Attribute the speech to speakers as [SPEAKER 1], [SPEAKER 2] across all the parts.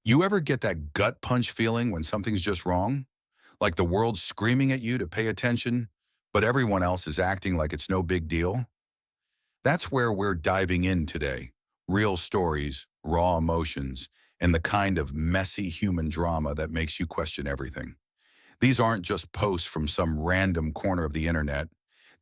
[SPEAKER 1] You ever get that gut punch feeling when something's just wrong? Like the world's screaming at you to pay attention, but everyone else is acting like it's no big deal? That's where we're diving in today. Real stories, raw emotions, and the kind of messy human drama that makes you question everything. These aren't just posts from some random corner of the internet.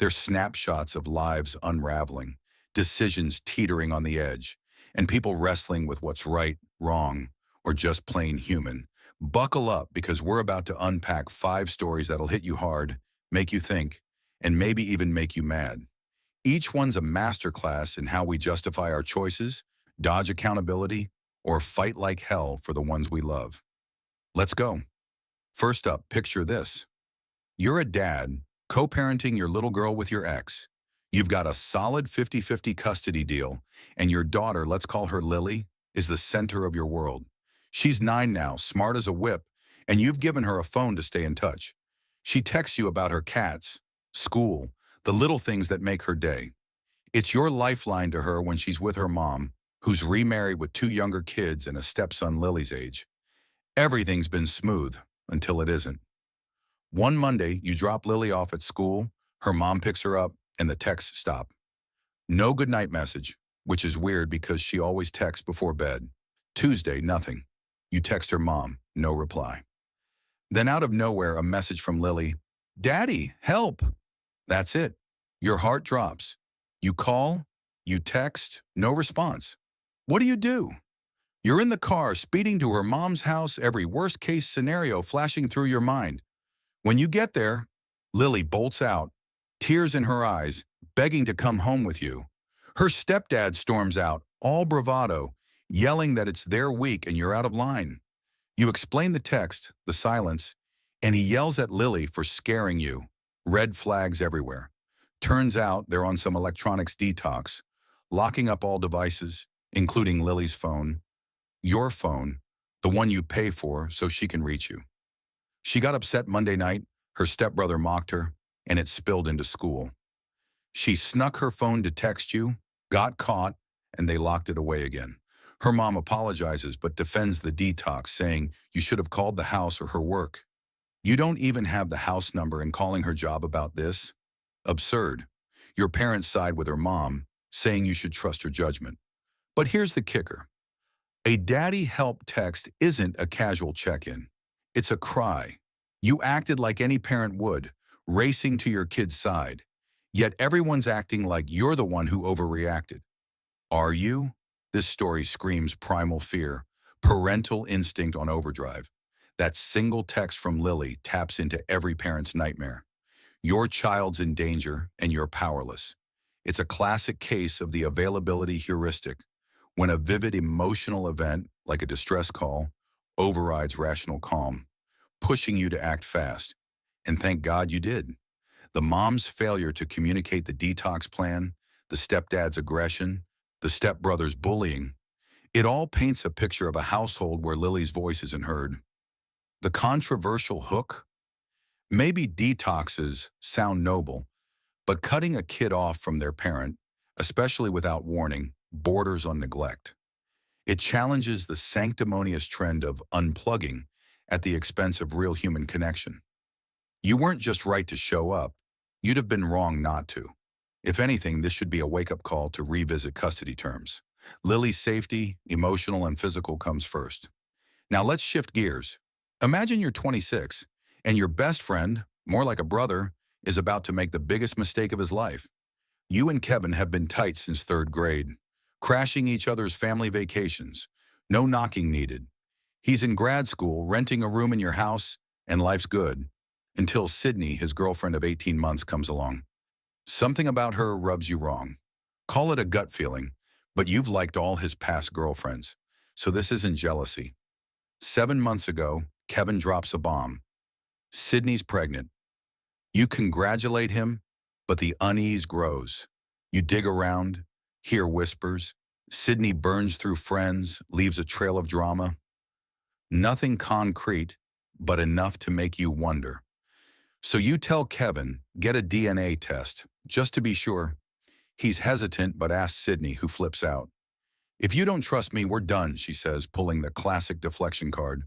[SPEAKER 1] They're snapshots of lives unraveling, decisions teetering on the edge, and people wrestling with what's right, wrong, or just plain human. Buckle up because we're about to unpack 5 stories that'll hit you hard, make you think, and maybe even make you mad. Each one's a masterclass in how we justify our choices, dodge accountability, or fight like hell for the ones we love. Let's go. First up, picture this. You're a dad, co-parenting your little girl with your ex. You've got a solid 50-50 custody deal, and your daughter, let's call her Lily, is the center of your world. She's 9 now, smart as a whip, and you've given her a phone to stay in touch. She texts you about her cats, school, the little things that make her day. It's your lifeline to her when she's with her mom, who's remarried with 2 younger kids and a stepson Lily's age. Everything's been smooth until it isn't. One Monday, you drop Lily off at school, her mom picks her up, and the texts stop. No goodnight message, which is weird because she always texts before bed. Tuesday, nothing. You text her mom, no reply. Then out of nowhere, a message from Lily, "Daddy, help!" That's it. Your heart drops. You call, you text, no response. What do? You're in the car, speeding to her mom's house, every worst-case scenario flashing through your mind. When you get there, Lily bolts out, tears in her eyes, begging to come home with you. Her stepdad storms out, all bravado, yelling that it's their week and you're out of line. You explain the text, the silence, and he yells at Lily for scaring you. Red flags everywhere. Turns out they're on some electronics detox, locking up all devices, including Lily's phone, your phone, the one you pay for so she can reach you. She got upset Monday night, her stepbrother mocked her, and it spilled into school. She snuck her phone to text you, got caught, and they locked it away again. Her mom apologizes but defends the detox, saying you should have called the house or her work. You don't even have the house number and calling her job about this? Absurd. Your parents side with her mom, saying you should trust her judgment. But here's the kicker. A daddy help text isn't a casual check-in. It's a cry. You acted like any parent would, racing to your kid's side. Yet everyone's acting like you're the one who overreacted. Are you? This story screams primal fear, parental instinct on overdrive. That single text from Lily taps into every parent's nightmare. Your child's in danger and you're powerless. It's a classic case of the availability heuristic, when a vivid emotional event, like a distress call, overrides rational calm, pushing you to act fast. And thank God you did. The mom's failure to communicate the detox plan, the stepdad's aggression, the stepbrother's bullying, it all paints a picture of a household where Lily's voice isn't heard. The controversial hook? Maybe detoxes sound noble, but cutting a kid off from their parent, especially without warning, borders on neglect. It challenges the sanctimonious trend of unplugging at the expense of real human connection. You weren't just right to show up, you'd have been wrong not to. If anything, this should be a wake-up call to revisit custody terms. Lily's safety, emotional and physical, comes first. Now let's shift gears. Imagine you're 26, and your best friend, more like a brother, is about to make the biggest mistake of his life. You and Kevin have been tight since 3rd grade, crashing each other's family vacations. No knocking needed. He's in grad school, renting a room in your house, and life's good. Until Sydney, his girlfriend of 18 months, comes along. Something about her rubs you wrong. Call it a gut feeling, but you've liked all his past girlfriends, so this isn't jealousy. 7 months ago, Kevin drops a bomb. Sydney's pregnant. You congratulate him, but the unease grows. You dig around, hear whispers. Sydney burns through friends, leaves a trail of drama. Nothing concrete, but enough to make you wonder. So you tell Kevin, get a DNA test, just to be sure. He's hesitant but asks Sydney, who flips out. "If you don't trust me, we're done," she says, pulling the classic deflection card.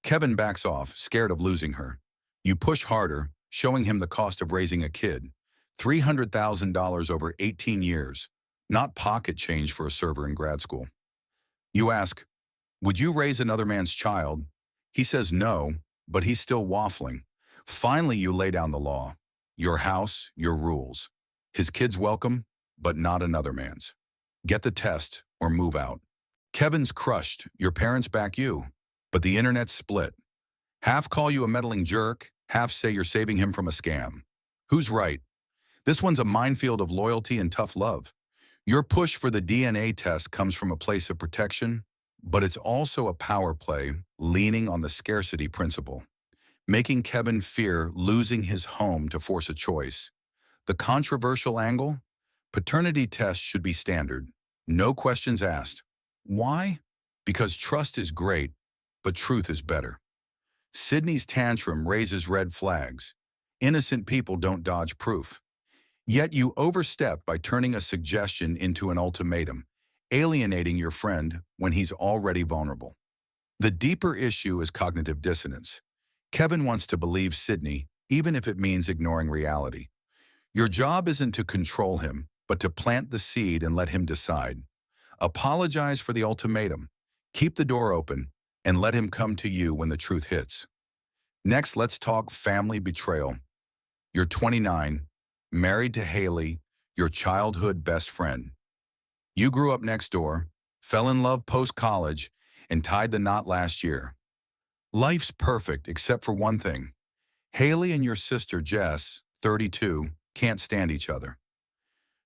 [SPEAKER 1] Kevin backs off, scared of losing her. You push harder, showing him the cost of raising a kid. $300,000 over 18 years. Not pocket change for a server in grad school. You ask, "Would you raise another man's child?" He says no, but he's still waffling. Finally, you lay down the law. Your house, your rules. His kids welcome, but not another man's. Get the test or move out. Kevin's crushed. Your parents back you, but the internet's split. Half call you a meddling jerk, half say you're saving him from a scam. Who's right? This one's a minefield of loyalty and tough love. Your push for the DNA test comes from a place of protection, but it's also a power play leaning on the scarcity principle, making Kevin fear losing his home to force a choice. The controversial angle? Paternity tests should be standard. No questions asked. Why? Because trust is great, but truth is better. Sydney's tantrum raises red flags. Innocent people don't dodge proof. Yet you overstep by turning a suggestion into an ultimatum, alienating your friend when he's already vulnerable. The deeper issue is cognitive dissonance. Kevin wants to believe Sydney, even if it means ignoring reality. Your job isn't to control him, but to plant the seed and let him decide. Apologize for the ultimatum, keep the door open, and let him come to you when the truth hits. Next, let's talk family betrayal. You're 29, married to Haley, your childhood best friend. You grew up next door, fell in love post-college, and tied the knot last year. Life's perfect except for one thing. Haley and your sister Jess, 32, can't stand each other.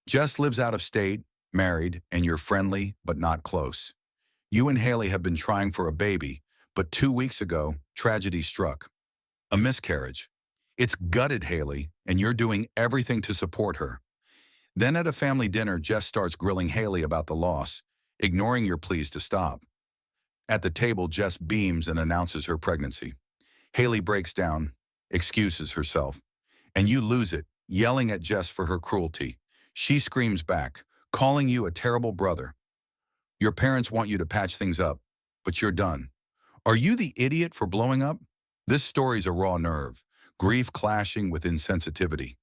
[SPEAKER 1] Jess lives out of state, married, and you're friendly but not close. You and Haley have been trying for a baby, but 2 weeks ago, tragedy struck. A miscarriage. It's gutted Haley, and you're doing everything to support her. Then at a family dinner, Jess starts grilling Haley about the loss, ignoring your pleas to stop. At the table, Jess beams and announces her pregnancy. Haley breaks down, excuses herself, and you lose it, yelling at Jess for her cruelty. She screams back, calling you a terrible brother. Your parents want you to patch things up, but you're done. Are you the idiot for blowing up? This story's a raw nerve, grief clashing with insensitivity.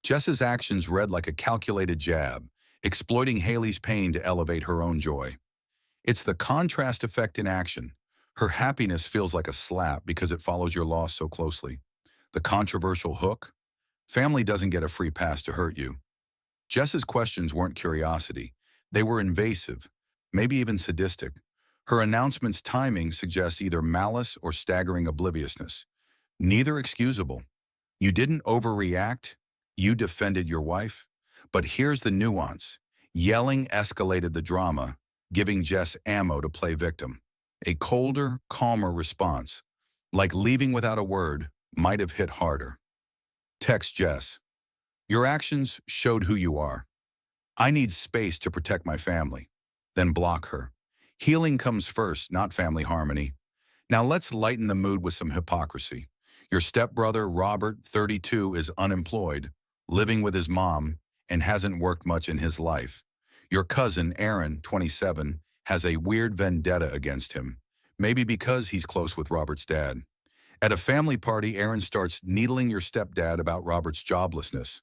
[SPEAKER 1] Jess's actions read like a calculated jab, exploiting Haley's pain to elevate her own joy. It's the contrast effect in action. Her happiness feels like a slap because it follows your loss so closely. The controversial hook? Family doesn't get a free pass to hurt you. Jess's questions weren't curiosity. They were invasive, maybe even sadistic. Her announcement's timing suggests either malice or staggering obliviousness. Neither excusable. You didn't overreact. You defended your wife. But here's the nuance. Yelling escalated the drama, giving Jess ammo to play victim. A colder, calmer response, like leaving without a word, might have hit harder. Text Jess. Your actions showed who you are. I need space to protect my family. Then block her. Healing comes first, not family harmony. Now let's lighten the mood with some hypocrisy. Your stepbrother, Robert, 32, is unemployed, living with his mom, and hasn't worked much in his life. Your cousin, Aaron, 27, has a weird vendetta against him, maybe because he's close with Robert's dad. At a family party, Aaron starts needling your stepdad about Robert's joblessness,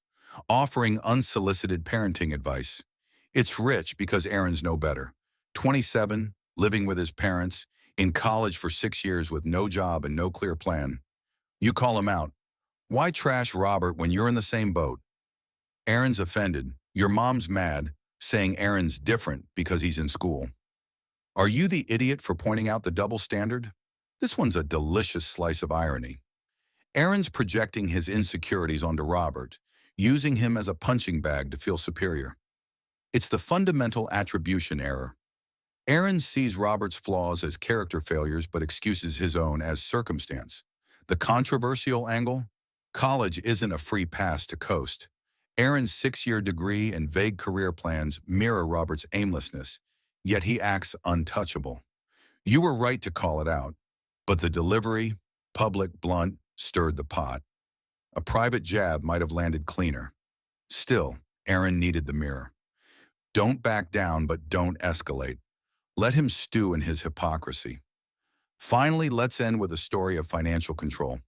[SPEAKER 1] offering unsolicited parenting advice. It's rich because Aaron's no better. 27, living with his parents, in college for 6 years with no job and no clear plan. You call him out. Why trash Robert when you're in the same boat? Aaron's offended. Your mom's mad, saying Aaron's different because he's in school. Are you the idiot for pointing out the double standard? This one's a delicious slice of irony. Aaron's projecting his insecurities onto Robert, using him as a punching bag to feel superior. It's the fundamental attribution error. Aaron sees Robert's flaws as character failures but excuses his own as circumstance. The controversial angle? College isn't a free pass to coast. Aaron's 6-year degree and vague career plans mirror Robert's aimlessness, yet he acts untouchable. You were right to call it out, but the delivery, public, blunt, stirred the pot. A private jab might have landed cleaner. Still, Aaron needed the mirror. Don't back down, but don't escalate. Let him stew in his hypocrisy. Finally, let's end with a story of financial control.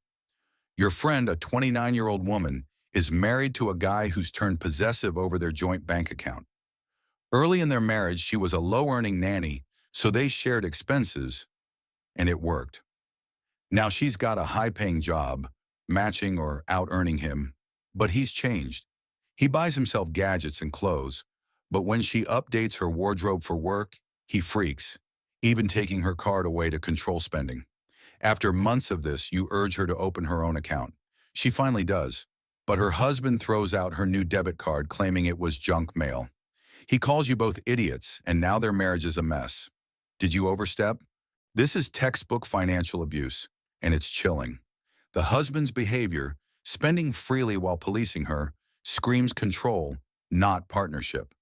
[SPEAKER 1] Your friend, a 29-year-old woman, is married to a guy who's turned possessive over their joint bank account. Early in their marriage, she was a low-earning nanny, so they shared expenses, and it worked. Now she's got a high-paying job, matching or out-earning him, but he's changed. He buys himself gadgets and clothes, but when she updates her wardrobe for work, he freaks, even taking her card away to control spending. After months of this, you urge her to open her own account. She finally does, but her husband throws out her new debit card claiming it was junk mail. He calls you both idiots, and now their marriage is a mess. Did you overstep? This is textbook financial abuse, and it's chilling. The husband's behavior, spending freely while policing her, screams control, not partnership.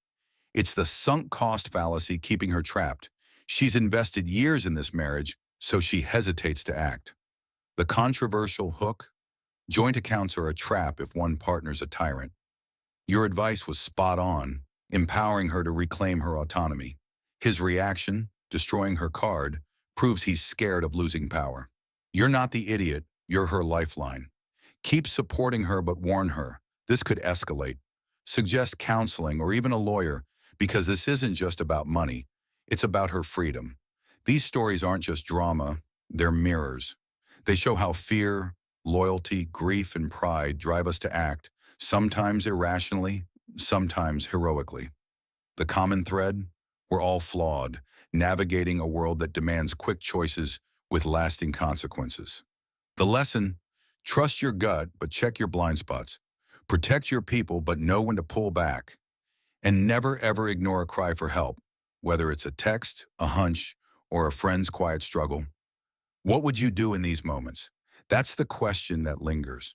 [SPEAKER 1] It's the sunk cost fallacy keeping her trapped. She's invested years in this marriage, so she hesitates to act. The controversial hook? Joint accounts are a trap if one partner's a tyrant. Your advice was spot on, empowering her to reclaim her autonomy. His reaction, destroying her card, proves he's scared of losing power. You're not the idiot, you're her lifeline. Keep supporting her but warn her. This could escalate. Suggest counseling or even a lawyer, because this isn't just about money. It's about her freedom. These stories aren't just drama, they're mirrors. They show how fear, loyalty, grief, and pride drive us to act, sometimes irrationally, sometimes heroically. The common thread? We're all flawed, navigating a world that demands quick choices with lasting consequences. The lesson? Trust your gut, but check your blind spots. Protect your people, but know when to pull back. And never ever ignore a cry for help, whether it's a text, a hunch, or a friend's quiet struggle. What would you do in these moments? That's the question that lingers.